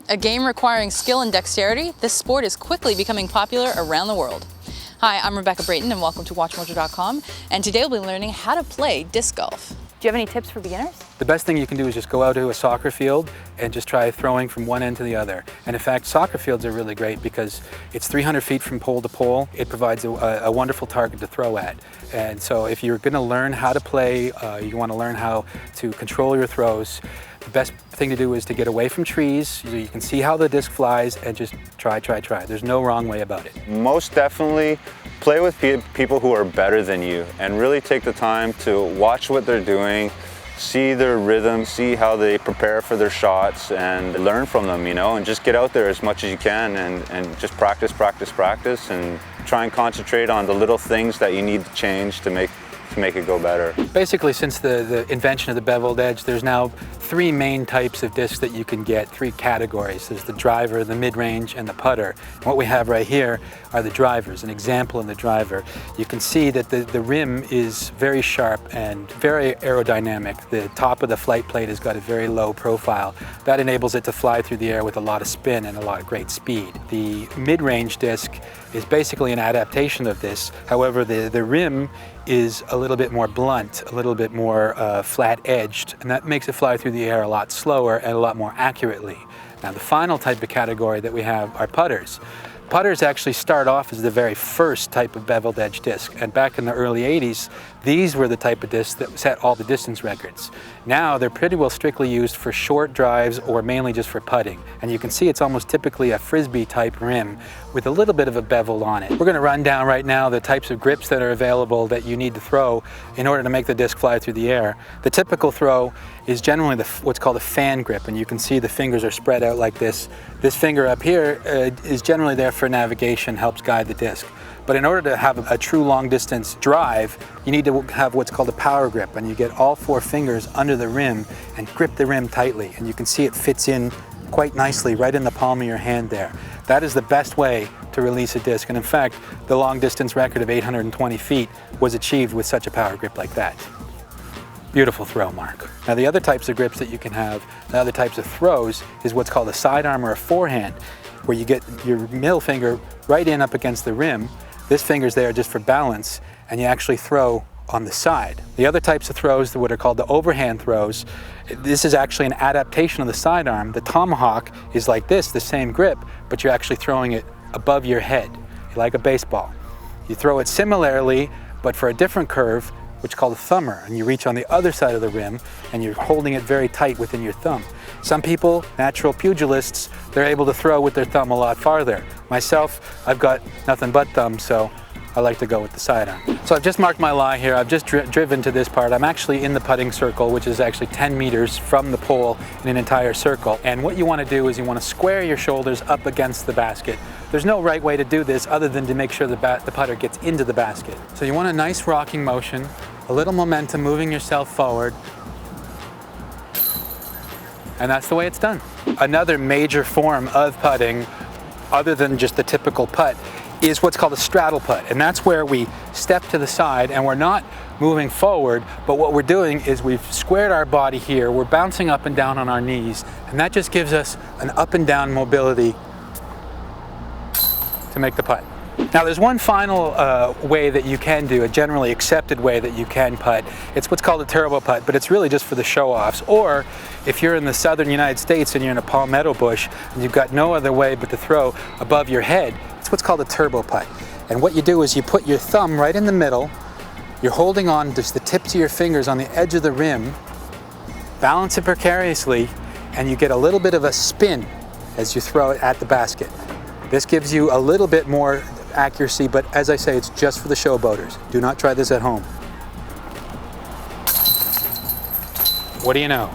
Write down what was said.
A game requiring skill and dexterity, this sport is quickly becoming popular around the world. Hi, I'm Rebecca Brayton and welcome to WatchMojo.com, and today we'll be learning how to play disc golf. Do you have any tips for beginners? The best thing you can do is just go out to a soccer field and just try throwing from one end to the other. And in fact, soccer fields are really great because it's 300 feet from pole to pole. It provides a wonderful target to throw at. And so if you're going to learn how to play, you want to learn how to control your throws, the best thing to do is to get away from trees so you can see how the disc flies and just try. There's no wrong way about it. Most definitely play with people who are better than you and really take the time to watch what they're doing, see their rhythm, see how they prepare for their shots and learn from them, and just get out there as much as you can and just practice and try and concentrate on the little things that you need to change to make it go better. Basically, since the invention of the beveled edge, there's now three main types of discs that you can get, three categories. There's the driver, the mid-range, and the putter. And what we have right here are the drivers, an example of the driver. You can see that the rim is very sharp and very aerodynamic. The top of the flight plate has got a very low profile. That enables it to fly through the air with a lot of spin and a lot of great speed. The mid-range disc is basically an adaptation of this. However, the rim is a little bit more blunt, a little bit more flat-edged, and that makes it fly through the air a lot slower and a lot more accurately. Now, the final type of category that we have are putters. Putters actually start off as the very first type of beveled edge disc, and back in the early 80s, these were the type of discs that set all the distance records. Now they're pretty well strictly used for short drives or mainly just for putting, and you can see it's almost typically a Frisbee type rim with a little bit of a bevel on it. We're going to run down right now the types of grips that are available that you need to throw in order to make the disc fly through the air. The typical throw is generally what's called a fan grip, and you can see the fingers are spread out like this. This finger up here is generally there for navigation, helps guide the disc. But in order to have a true long distance drive, you need to have what's called a power grip, and you get all four fingers under the rim and grip the rim tightly, and you can see it fits in quite nicely right in the palm of your hand there. That is the best way to release a disc, and in fact, the long distance record of 820 feet was achieved with such a power grip like that. Beautiful throw, Mark. Now, the other types of grips that you can have, the other types of throws, is what's called a sidearm or a forehand, where you get your middle finger right in up against the rim. This finger's there just for balance, and you actually throw on the side. The other types of throws, what are called the overhand throws, this is actually an adaptation of the sidearm. The tomahawk is like this, the same grip, but you're actually throwing it above your head, like a baseball. You throw it similarly, but for a different curve, which is called a thumber, and you reach on the other side of the rim and you're holding it very tight within your thumb. Some people, natural pugilists, they're able to throw with their thumb a lot farther. Myself, I've got nothing but thumb, so I like to go with the sidearm. So I've just marked my lie here. I've just driven to this part. I'm actually in the putting circle, which is actually 10 meters from the pole in an entire circle. And what you want to do is you want to square your shoulders up against the basket. There's no right way to do this other than to make sure the putter gets into the basket. So you want a nice rocking motion, a little momentum moving yourself forward, and that's the way it's done. Another major form of putting, other than just the typical putt, is what's called a straddle putt, and that's where we step to the side and we're not moving forward, but what we're doing is we've squared our body here, we're bouncing up and down on our knees, and that just gives us an up and down mobility to make the putt. Now, there's one final way that you can do, a generally accepted way that you can putt. It's what's called a turbo putt, but it's really just for the show-offs. Or if you're in the southern United States and you're in a palmetto bush and you've got no other way but to throw above your head, it's what's called a turbo putt. And what you do is you put your thumb right in the middle, you're holding on just the tips of your fingers on the edge of the rim, balance it precariously, and you get a little bit of a spin as you throw it at the basket. This gives you a little bit more accuracy, but as I say, it's just for the showboaters. Do not try this at home. What do you know?